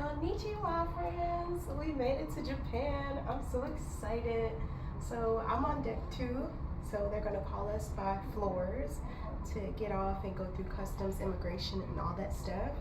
Konnichiwa, friends! We made it to Japan. I'm so excited. So I'm on deck 2. So they're gonna call us by floors to get off and go through customs, immigration, and all that stuff.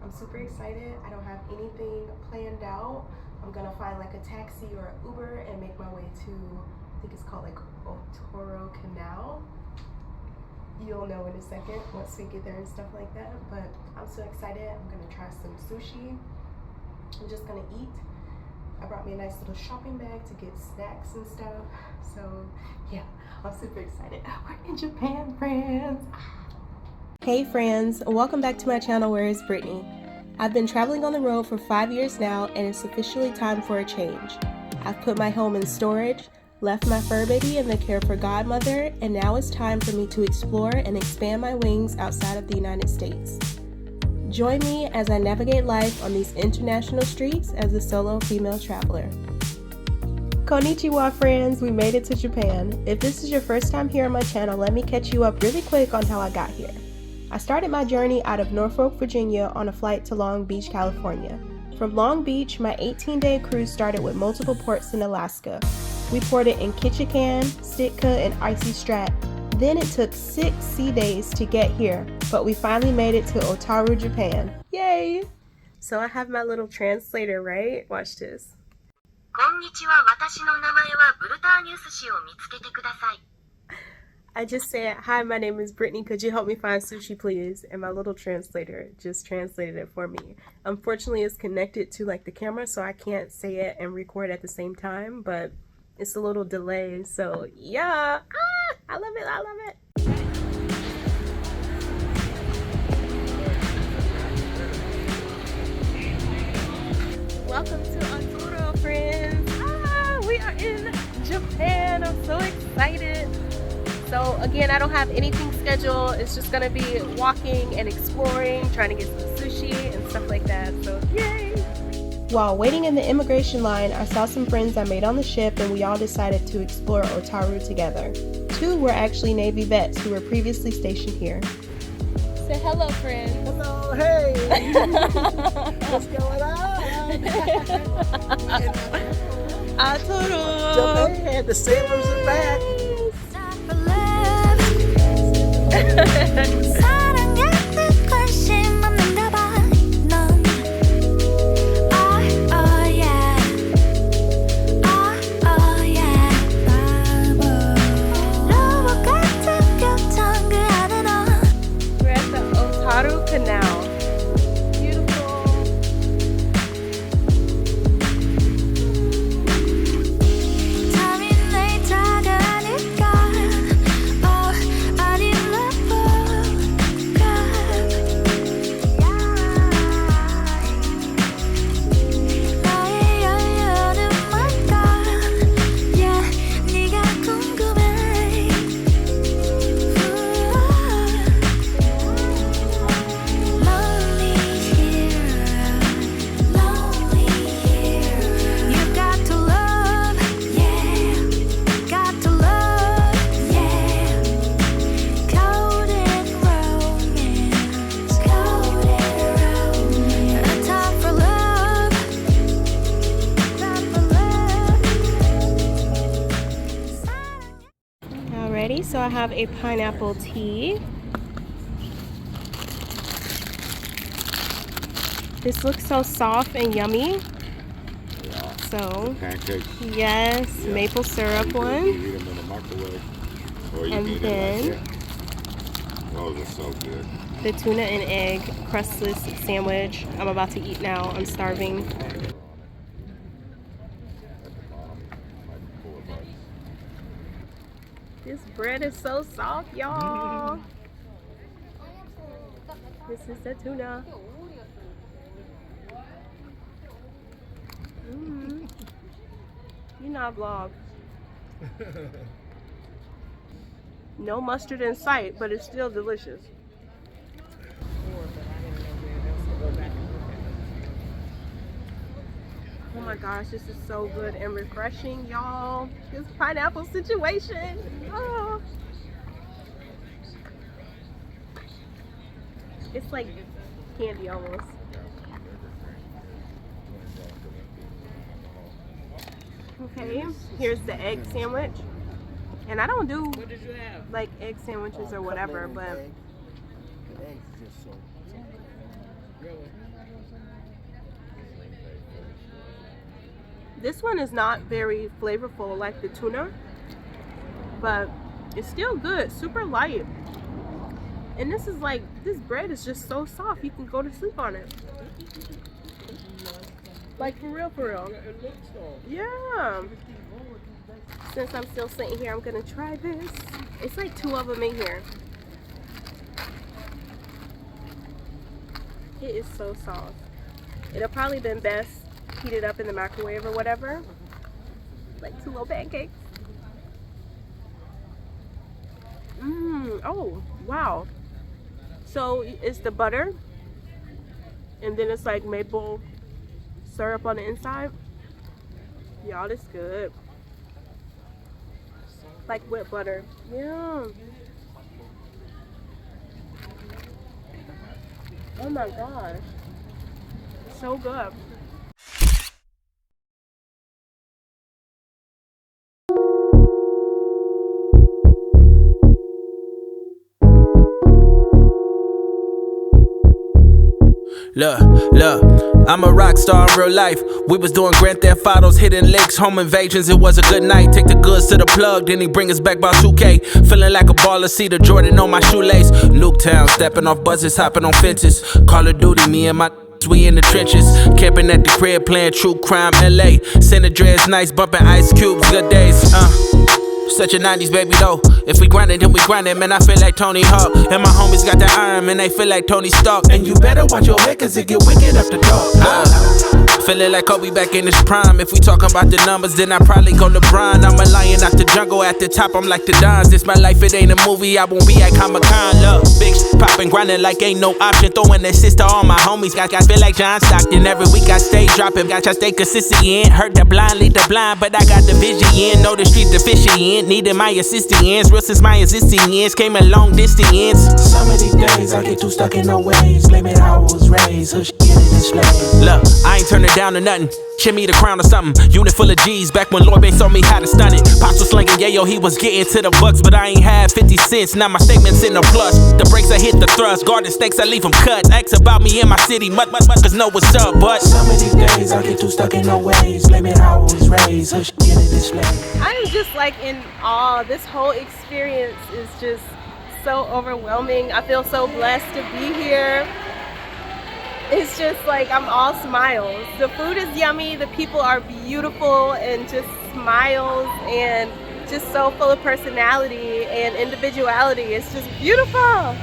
I'm super excited. I don't have anything planned out. I'm gonna find like a taxi or an Uber and make my way to, I think it's called like Otaru Canal. You'll know in a second once we get there and stuff like that. But I'm so excited. I'm gonna try some sushi. I'm just gonna eat. I brought me a nice little shopping bag to get snacks and stuff. So yeah, I'm super excited. We're in Japan, friends. Hey friends, welcome back to my channel, Where is Brittany? I've been traveling on the road for 5 years now, and it's officially time for a change. I've put my home in storage, left my fur baby in the care for godmother, and now it's time for me to explore and expand my wings outside of the United States. Join me as I navigate life on these international streets as a solo female traveler. Konnichiwa, friends, we made it to Japan. If this is your first time here on my channel, let me catch you up really quick on how I got here. I started my journey out of Norfolk, Virginia on a flight to Long Beach, California. From Long Beach, my 18-day cruise started with multiple ports in Alaska. We ported in Ketchikan, Sitka, and Icy Strat. Then it took 6 sea days to get here, but we finally made it to Otaru, Japan. Yay! So I have my little translator, right? Watch this. こんにちは、私の名前はブルターニュ寿司を見つけてください。I just said, hi, my name is Brittany. Could you help me find sushi, please? And my little translator just translated it for me. Unfortunately, it's connected to like the camera, so I can't say it and record at the same time, but it's a little delay. So yeah, I love it. I love it. Welcome to Otaru, friends. We are in Japan. I'm so excited. So again, I don't have anything scheduled. It's just gonna be walking and exploring, trying to get some sushi and stuff like that. So yay! While waiting in the immigration line, I saw some friends I made on the ship, and we all decided to explore Otaru together. 2 were actually Navy vets who were previously stationed here. Say hello, friends. Hello, hey! What's going on? Otaru! Japan, the sailors are back! 사랑하는 관심 없는가 봐 넌 oh yeah oh yeah 바보 로봇 같은 표정 그 안에 넌 We're at the Otaru Canal. Beautiful. 잠이 내 다가니까 So I have a pineapple tea. This looks so soft and yummy. Yeah. So, Pancakes. yes, Yeah. maple syrup You one. can eat them in the microwave. Or you And can eat then them like that. Those are so good. The tuna and egg crustless sandwich. I'm about to eat now. I'm starving. This bread is so soft, y'all. This is the tuna. You not vlog. No mustard in sight, but it's still delicious. Oh my gosh, this is so good and refreshing, y'all. This pineapple situation. Oh. It's like candy almost. Okay, here's the egg sandwich. And I don't do like egg sandwiches or whatever, but this one is not very flavorful like the tuna, but it's still good, super light. And this is like, this bread is just so soft, you can go to sleep on it. Like for real, for real. Yeah. Since I'm still sitting here, I'm gonna try this. It's like 2 of them in here. It is so soft. It'll probably been best heated up in the microwave or whatever. Like 2 little pancakes. Oh, wow. So it's the butter, and then it's like maple syrup on the inside. Y'all, this good. Like wet butter. Yeah. Oh my gosh. So good. Look, I'm a rock star in real life. We was doing Grand Theft Autos, hitting licks, home invasions. It was a good night. Take the goods to the plug, then he bring us back by 2K. Feeling like a baller, see the Jordan on my shoelace. Nuketown, stepping off buses, hopping on fences. Call of Duty, me and my we in the trenches. Camping at the crib, playing true crime LA. Center dreads, nice, bumping Ice Cubes, good days. Such a 90s baby though. If we grindin', then we grindin', man, I feel like Tony Hawk. And my homies got the iron, man, they feel like Tony Stark. And you better watch your head, cause it get wicked up the door. Feeling like Kobe back in his prime. If we talking about the numbers, then I probably go LeBron. I'm a lion out the jungle, at the top, I'm like the Dons. This my life, it ain't a movie, I won't be at Comic-Con. Look, big poppin', grindin' like ain't no option. Throwing assist to all my homies, got feel like John Stockton. Every week I stay dropping, got y'all stay consistent in. Hurt the blind, lead the blind, but I got the vision in. Know the streets deficient, needed my assistance. Real since my existence, came a long distance. Some of these days I get too stuck in no ways. Blame it how I was raised, so shit get it displayed. Look, I ain't turning down to nothing. Shimmy the crown or something. Unit full of G's, back when Lord Banks told me how to stun it. Pops was slinging, yeah, yo, he was getting to the bucks, but I ain't had 50 cents. Now my statement's in the plus. The brakes I hit the thrust, garden snakes I leave them cut. Ask about me in my city, much, cause know what's up, but some of these days I get too stuck in no ways. Blame it how I was raised, so shit get it displayed. I am just like in awe. This whole experience is just so overwhelming. I feel so blessed to be here. It's just like I'm all smiles. The food is yummy, the people are beautiful and just smiles and just so full of personality and individuality. It's just beautiful.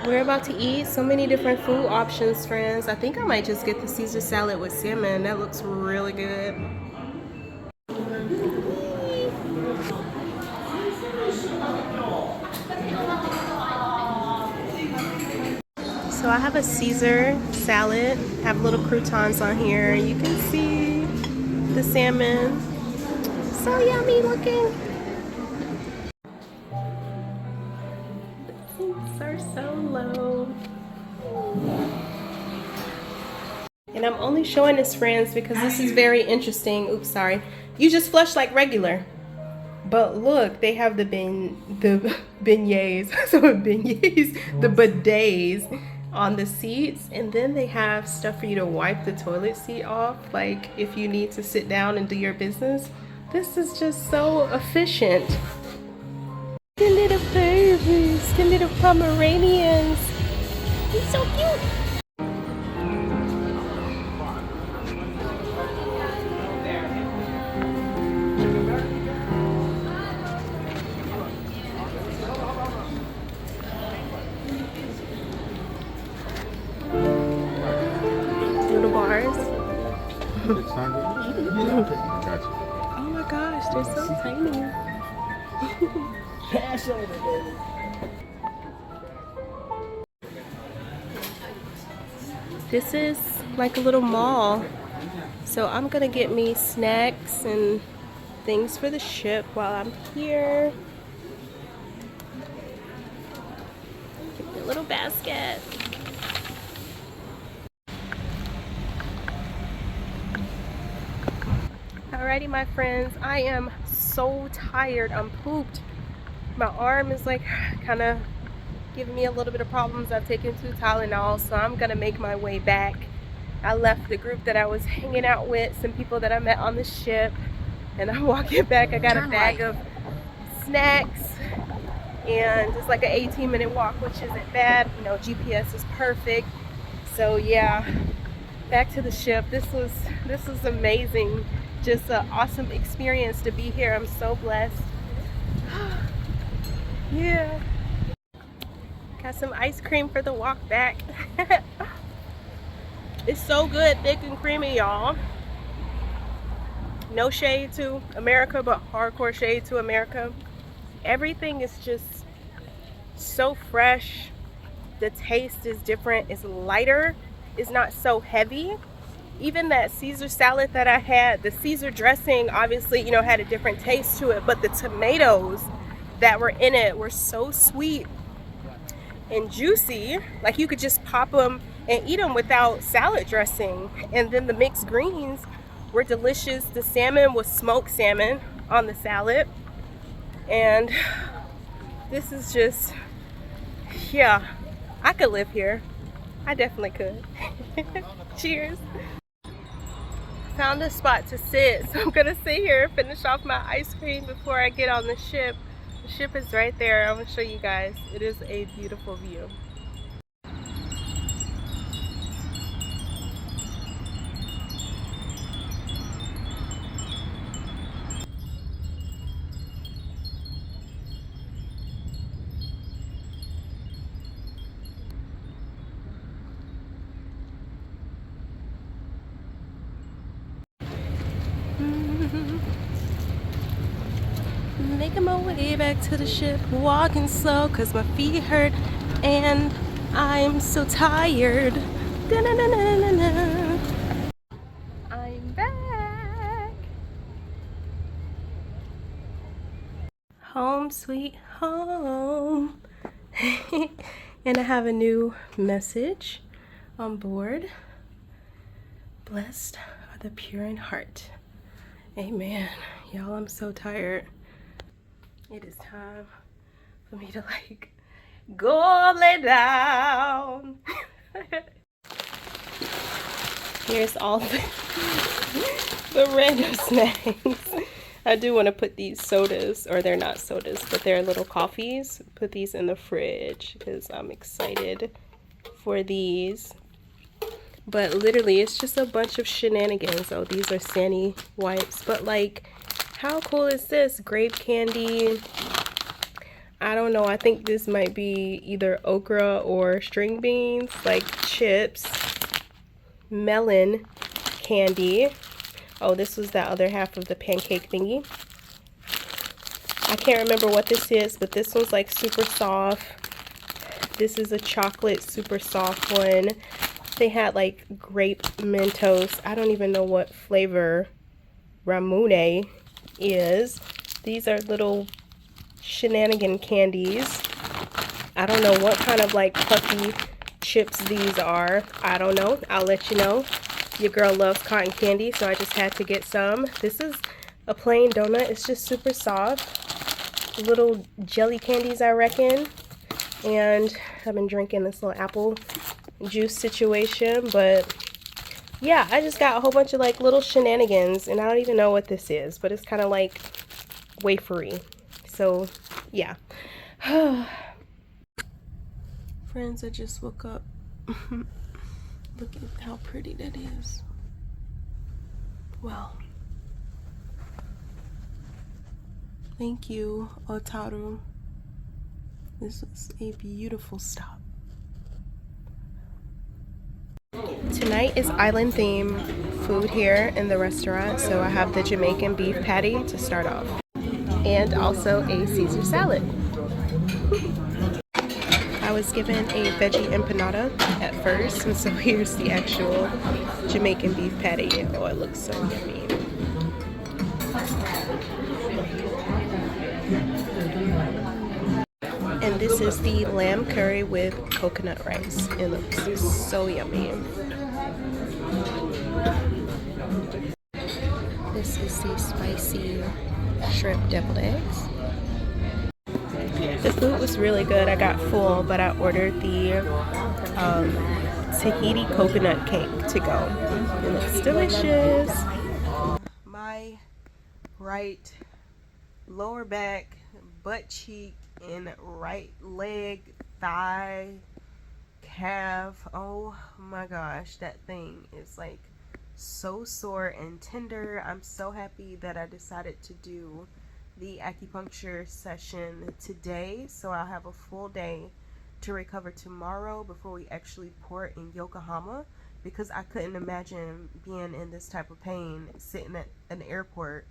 We're about to eat. So many different food options, friends. I think I might just get the Caesar salad with salmon. That looks really good. So I have a Caesar salad, have little croutons on here. You can see the salmon. So yummy looking. The seats are so low. And I'm only showing this, friends, because this is very interesting. Oops, sorry. You just flush like regular. But look, they have the beignets, so beignets, the bidets on the seats, and then they have stuff for you to wipe the toilet seat off, like if you need to sit down and do your business. This is just so efficient. The little babies, the little Pomeranians. He's so cute. Gotcha. Oh my gosh, they're so tiny. Cash over, baby. This is like a little mall. So I'm gonna get me snacks and things for the ship while I'm here. cute little basket. Alrighty, my friends, I am so tired. I'm pooped. My arm is like kind of giving me a little bit of problems. I've taken 2 Tylenol, so I'm gonna make my way back. I left the group that I was hanging out with, some people that I met on the ship, and I'm walking back. I got a bag of snacks, and it's like an 18-minute walk, which isn't bad. You know, GPS is perfect. So yeah, back to the ship. This was amazing. Just an awesome experience to be here. I'm so blessed. Yeah. Got some ice cream for the walk back. It's so good, thick and creamy, y'all. No shade to America, but hardcore shade to America. Everything is just so fresh. The taste is different. It's lighter. It's not so heavy. Even that Caesar salad that I had, the Caesar dressing obviously, you know, had a different taste to it, but the tomatoes that were in it were so sweet and juicy. Like you could just pop them and eat them without salad dressing. And then the mixed greens were delicious. The salmon was smoked salmon on the salad. And this is just, yeah, I could live here. I definitely could. Cheers. Found a spot to sit, so I'm gonna sit here and finish off my ice cream before I get on the ship. The ship is right there. I'm gonna show you guys. It is a beautiful view. Making my way back to the ship, walking slow cause my feet hurt and I'm so tired. Da-na-na-na-na-na. I'm back. Home sweet home. And I have a new message on board. Blessed are the pure in heart. Amen. Y'all, I'm so tired. It is time for me to like go lay down. Here's all the random snacks. I do want to put these sodas, or they're not sodas, but they're little coffees. Put these in the fridge because I'm excited for these. But literally, it's just a bunch of shenanigans. Oh, these are Sandy wipes, but like, how cool is this? Grape candy. I don't know. I think this might be either okra or string beans, like chips. Melon candy. Oh, this was the other half of the pancake thingy. I can't remember what this is, but this one's like super soft. This is a chocolate super soft one. They had like grape Mentos. I don't even know what flavor Ramune is. These are little shenanigan candies. I don't know what kind of like puffy chips these are. I don't know. I'll let you know. Your girl loves cotton candy, so I just had to get some. This is a plain donut. It's just super soft. Little jelly candies, I reckon. And I've been drinking this little apple juice situation, but yeah, I just got a whole bunch of like little shenanigans, and I don't even know what this is, but it's kind of like wafery. So yeah. Friends, I just woke up. Look at how pretty that is. Wow. Thank you, Otaru. This is a beautiful stop. Tonight is island theme food here in the restaurant, so I have the Jamaican beef patty to start off, and also a Caesar salad. I was given a veggie empanada at first, and so here's the actual Jamaican beef patty. Oh, it looks so yummy. And This is the lamb curry with coconut rice. It looks so yummy. This is the spicy shrimp deviled eggs. The food was really good. I got full, but I ordered the Tahiti coconut cake to go. It looks delicious. My right lower back, butt cheek, and right leg, thigh, calf. Oh my gosh, that thing is like so sore and tender. I'm so happy that I decided to do the acupuncture session today, so I'll have a full day to recover tomorrow before we actually port in Yokohama, because I couldn't imagine being in this type of pain sitting at an airport.